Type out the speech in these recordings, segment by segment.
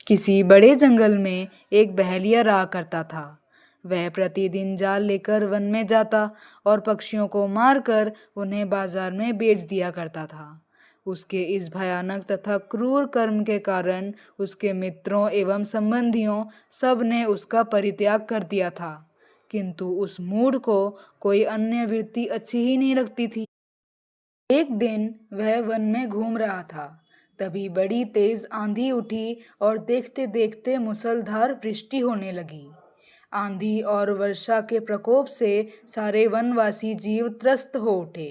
किसी बड़े जंगल में एक बहेलिया रहा करता था। वह प्रतिदिन जाल लेकर वन में जाता और पक्षियों को मारकर उन्हें बाजार में बेच दिया करता था। उसके इस भयानक तथा क्रूर कर्म के कारण उसके मित्रों एवं संबंधियों सब ने उसका परित्याग कर दिया था, किंतु उस मूढ़ को कोई अन्य वृत्ति अच्छी ही नहीं लगती थी। एक दिन वह वन में घूम रहा था, तभी बड़ी तेज आंधी उठी और देखते देखते मूसलाधार वृष्टि होने लगी। आंधी और वर्षा के प्रकोप से सारे वनवासी जीव त्रस्त हो उठे।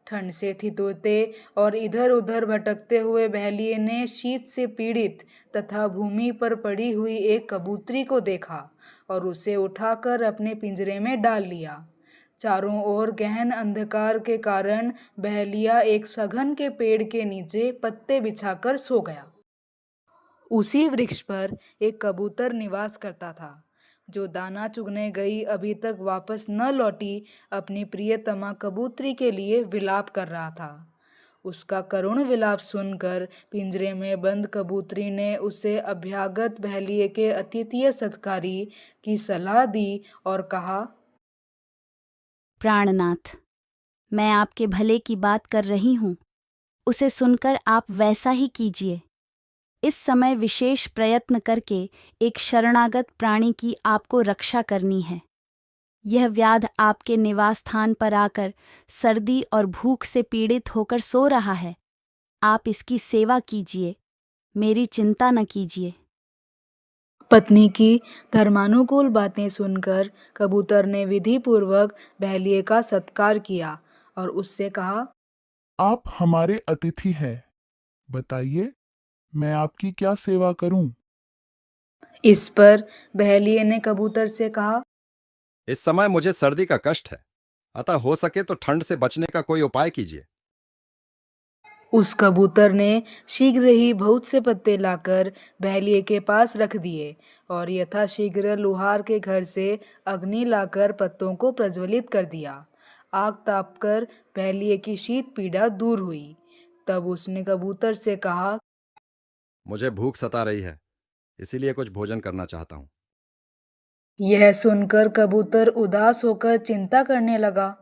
ठंड से थितोते और इधर उधर भटकते हुए बहेलिये ने शीत से पीड़ित तथा भूमि पर पड़ी हुई एक कबूतरी को देखा और उसे उठाकर अपने पिंजरे में डाल लिया। चारों ओर गहन अंधकार के कारण बहेलिया एक सघन के पेड़ के नीचे पत्ते बिछाकर सो गया। उसी वृक्ष पर एक कबूतर निवास करता था, जो दाना चुगने गई अभी तक वापस न लौटी अपनी प्रियतमा कबूतरी के लिए विलाप कर रहा था। उसका करुण विलाप सुनकर पिंजरे में बंद कबूतरी ने उसे अभ्यागत बहेलिये के अतिथि सत्कारी की सलाह दी और कहा, प्राणनाथ, मैं आपके भले की बात कर रही हूँ, उसे सुनकर आप वैसा ही कीजिए। इस समय विशेष प्रयत्न करके एक शरणागत प्राणी की आपको रक्षा करनी है। यह व्याध आपके निवास स्थान पर आकर सर्दी और भूख से पीड़ित होकर सो रहा है। आप इसकी सेवा कीजिए, मेरी चिंता न कीजिए। पत्नी की धर्मानुकूल बातें सुनकर कबूतर ने विधि पूर्वक बहेलिये का सत्कार किया और उससे कहा, आप हमारे अतिथि हैं। बताइए, मैं आपकी क्या सेवा करूं? इस पर बहेलिये ने कबूतर से कहा, इस समय मुझे सर्दी का कष्ट है, अतः हो सके तो ठंड से बचने का कोई उपाय कीजिए। उस कबूतर ने शीघ्र ही बहुत से पत्ते लाकर बहेलिये के पास रख दिए और यथाशीघ्र लुहार के घर से अग्नि लाकर पत्तों को प्रज्वलित कर दिया। आग तापकर बहेलिये की शीत पीड़ा दूर हुई। तब उसने कबूतर से कहा, मुझे भूख सता रही है, इसीलिए कुछ भोजन करना चाहता हूँ। यह सुनकर कबूतर उदास होकर चिंता करने लगा।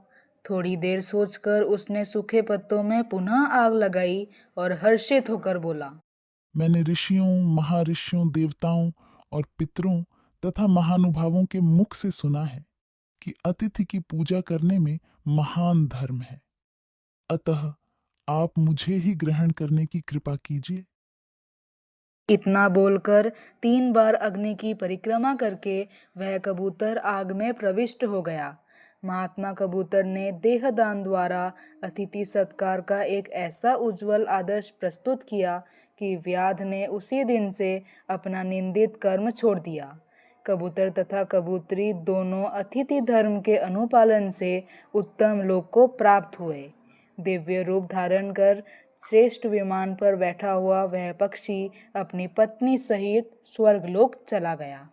थोड़ी देर सोचकर उसने सूखे पत्तों में पुनः आग लगाई और हर्षित होकर बोला, मैंने ऋषियों, महर्षियों, देवताओं और पितरों तथा महानुभावों के मुख से सुना है कि अतिथि की पूजा करने में महान धर्म है। अतः आप मुझे ही ग्रहण करने की कृपा कीजिए। इतना बोलकर 3 बार अग्नि की परिक्रमा करके वह कबूतर आग में प्रविष्ट हो गया। महात्मा कबूतर ने देहदान द्वारा अतिथि सत्कार का एक ऐसा उज्जवल आदर्श प्रस्तुत किया कि व्याध ने उसी दिन से अपना निंदित कर्म छोड़ दिया। कबूतर तथा कबूतरी दोनों अतिथि धर्म के अनुपालन से उत्तम लोक को प्राप्त हुए। दिव्य रूप धारण कर श्रेष्ठ विमान पर बैठा हुआ वह पक्षी अपनी पत्नी सहित स्वर्गलोक चला गया।